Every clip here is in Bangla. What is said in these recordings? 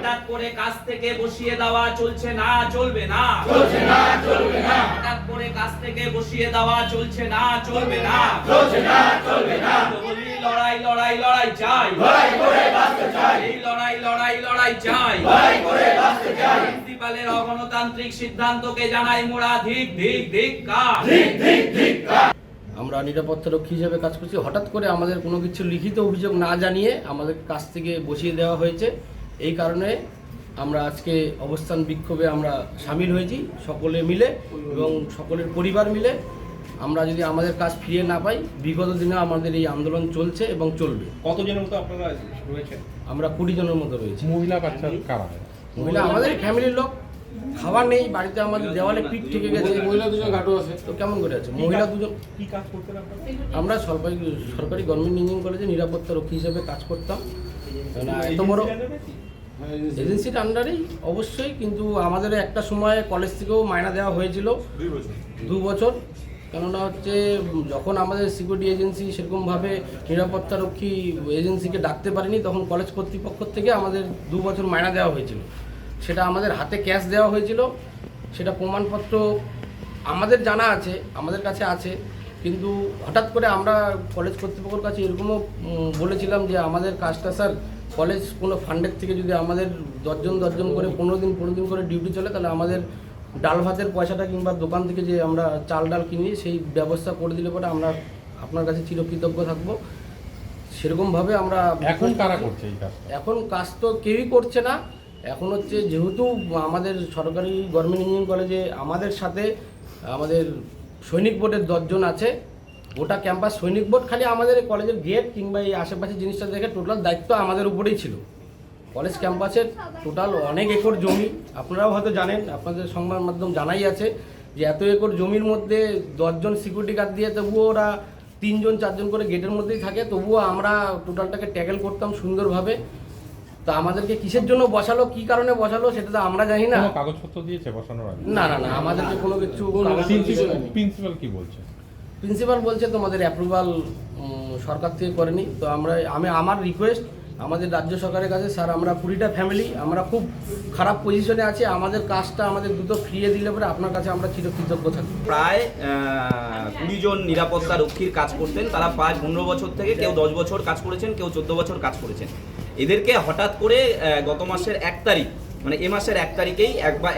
হঠাৎ করে কাজ থেকে বসিয়ে দেওয়া চলছে না, চলবে না, হঠাৎ করে কাজ থেকে বসিয়ে দেওয়া চলছে না, চলবে না, বলি লড়াই লড়াই লড়াই চাই, এই লড়াই লড়াই লড়াই চাই, প্রিন্সিপালের অগণতান্ত্রিক সিদ্ধান্তকে জানাই মোরা ধিক ধিক ধিক্কার। আমরা নিরাপত্তারক্ষী হিসেবে কাজ করছি। হঠাৎ করে আমাদের কোনো কিছু লিখিত অভিযোগ না জানিয়ে আমাদের কাছ থেকে বসিয়ে দেওয়া হয়েছে। এই কারণে আমরা আজকে অবস্থান বিক্ষোভে আমরা সামিল হয়েছি সকলে মিলে এবং সকলের পরিবার মিলে। আমরা যদি আমাদের কাজ ফিরিয়ে না পাই, বিগত দিনে আমাদের এই আন্দোলন চলছে এবং চলবে। কতজনের মতো আপনারা রয়েছেন? আমরা 20 জনের মতো রয়েছি। মহিলা বাচ্চা কারা? মহিলা আমাদের ফ্যামিলির লোক। খাবার নেই বাড়িতে, আমাদের দেওয়ালে পিঠ থেকে গেছে। মহিলা দুজন ঘাটও আছে। তো কেমন করে আছে? মহিলা দুজন। কি কাজ করতেন আপনারা? আমরা সরকারি গভর্নমেন্ট ইঞ্জিনিয়ারিং কলেজে নিরাপত্তারক্ষী হিসেবে কাজ করতাম। এত বড় এজেন্সির আন্ডারেই অবশ্যই, কিন্তু আমাদের একটা সময় কলেজ থেকেও মাইনা দেওয়া হয়েছিল 2 বছর। কেননা হচ্ছে যখন আমাদের সিকিউরিটি এজেন্সি সেরকমভাবে নিরাপত্তারক্ষী এজেন্সিকে ডাকতে পারেনি, তখন কলেজ কর্তৃপক্ষ থেকে আমাদের 2 বছর মাইনা দেওয়া হয়েছিল। সেটা আমাদের হাতে ক্যাশ দেওয়া হয়েছিল, সেটা প্রমাণপত্র আমাদের জানা আছে, আমাদের কাছে আছে। কিন্তু হঠাৎ করে আমরা কলেজ কর্তৃপক্ষের কাছে এরকমও বলেছিলাম যে আমাদের কাজটা স্যার কলেজ কোনো ফান্ডের থেকে যদি আমাদের 10 জন করে 15 দিন করে ডিউটি চলে, তাহলে আমাদের ডাল ভাতের পয়সাটা কিংবা দোকান থেকে যে আমরা চাল ডাল কিনি সেই ব্যবস্থা করে দিলে পরে আমরা আপনার কাছে চিরকৃতজ্ঞ থাকবো। সেরকমভাবে আমরা এখন কারা করছে এই কাজ? এখন কাজ তো কেউই করছে না। এখন হচ্ছে যেহেতু আমাদের সরকারি গভর্নমেন্ট ইঞ্জিনিয়ারিং কলেজে আমাদের সাথে আমাদের সৈনিক বোর্ডের 10 জন আছে। গোটা ক্যাম্পাস সৈনিক বোর্ড, খালি আমাদের কলেজের গেট কিংবা এই আশেপাশে জিনিসটা দেখে টোটাল দায়িত্ব আমাদের উপরেই ছিল। কলেজ ক্যাম্পাসের টোটাল অনেক একর জমি, আপনারাও হয়তো জানেন, আপনাদের সংবাদ মাধ্যম জানাই আছে যে এত একর জমির মধ্যে 10 জন সিকিউরিটি গার্ড দিয়ে তবুও ওরা 3 জন 4 জন করে গেটের মধ্যেই থাকে, তবুও আমরা টোটালটাকে ট্যাকেল করতাম সুন্দরভাবে। তো আমাদেরকে কিসের জন্য বসালো, কি কারণে বসালো সেটা তো আমরা জানি না। কোনো কাগজপত্র দিয়েছে বসানোর আগে? না, আমাদেরকে কোনো কিছু। প্রিন্সিপাল কি বলছে? প্রিন্সিপাল বলছে তোমাদের অ্যাপ্রুভাল সরকার থেকে করেনি। তো আমার রিকোয়েস্ট আমাদের রাজ্য সরকারের কাছে, স্যার আমরা 20টা ফ্যামিলি আমরা খুব খারাপ পজিশনে আছি, আমাদের কাজটা আমাদের দ্রুত ফিরিয়ে দিলে পরে আপনার কাছে আমরা চিরকৃতজ্ঞ থাকব। প্রায় 20 জন নিরাপত্তা রক্ষীর কাজ করতেন। তারা 15 বছর থেকে কেউ 10 বছর কাজ করেছেন, কেউ 14 বছর কাজ করেছেন। এদেরকে হঠাৎ করে গত মাসের 1 তারিখ, মানে এ মাসের 1 তারিখেই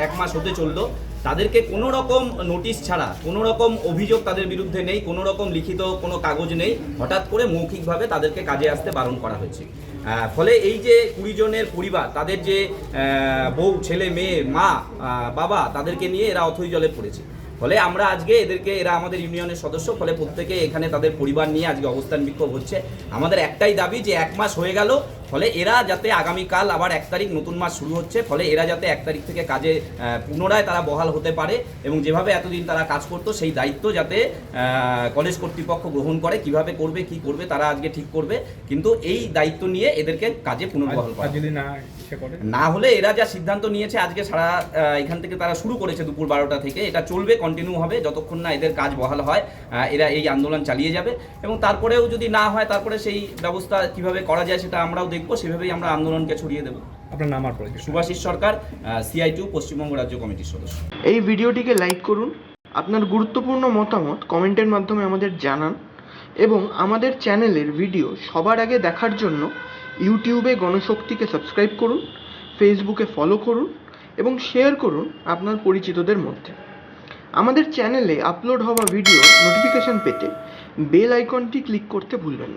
এক মাস হতে চললো, তাদেরকে কোনো রকম নোটিশ ছাড়া, কোনো রকম অভিযোগ তাদের বিরুদ্ধে নেই, কোনো রকম লিখিত কোনো কাগজ নেই, হঠাৎ করে মৌখিকভাবে তাদেরকে কাজে আসতে বারণ করা হয়েছে। ফলে এই যে 20 জনের পরিবার, তাদের যে বউ, ছেলে, মেয়ে, মা, বাবা, তাদেরকে নিয়ে এরা অথৈ জলে পড়েছে। ফলে আমরা আজকে এরা আমাদের ইউনিয়নের সদস্য, ফলে প্রত্যেকে এখানে তাদের পরিবার নিয়ে আজকে অবস্থান বিক্ষোভ হচ্ছে। আমাদের একটাই দাবি যে 1 মাস হয়ে গেল, ফলে এরা যাতে আগামীকাল আবার 1 তারিখ নতুন মাস শুরু হচ্ছে, ফলে এরা যাতে 1 তারিখ থেকে কাজে পুনরায় তারা বহাল হতে পারে এবং যেভাবে এতদিন তারা কাজ করতো সেই দায়িত্ব যাতে কলেজ কর্তৃপক্ষ গ্রহণ করে। কিভাবে করবে, কি করবে তারা আজকে ঠিক করবে, কিন্তু এই দায়িত্ব নিয়ে এদেরকে কাজে পুনর্বহাল করা। যদি না হলে এরা যা সিদ্ধান্ত নিয়েছে আজকে সারা এখান থেকে তারা শুরু করেছে দুপুর 12টা থেকে, এটা চলবে, কন্টিনিউ হবে যতক্ষণ না এদের কাজ বহাল হয়। এরা এই আন্দোলন চালিয়ে যাবে এবং তারপরেও যদি না হয় তারপরে সেই ব্যবস্থা কিভাবে করা যায় সেটা আমরাও দেখবো, সেভাবেই আমরা আন্দোলনকে ছড়িয়ে দেবো। আপনার নাম আর পরিচয়? সুভাষিস সরকার, CI2 পশ্চিমবঙ্গ রাজ্য কমিটির সদস্য। এই ভিডিওটিকে লাইক করুন, আপনার গুরুত্বপূর্ণ মতামত কমেন্টের মাধ্যমে আমাদের জানান এবং আমাদের চ্যানেলের ভিডিও সবার আগে দেখার জন্য ইউটিউবে গণশক্তিকে সাবস্ক্রাইব করুন, ফেসবুকে ফলো করুন এবং শেয়ার করুন আপনার পরিচিতদের মধ্যে। আমাদের চ্যানেলে আপলোড হওয়া ভিডিও নোটিফিকেশন পেতে বেল আইকনটি ক্লিক করতে ভুলবেন না।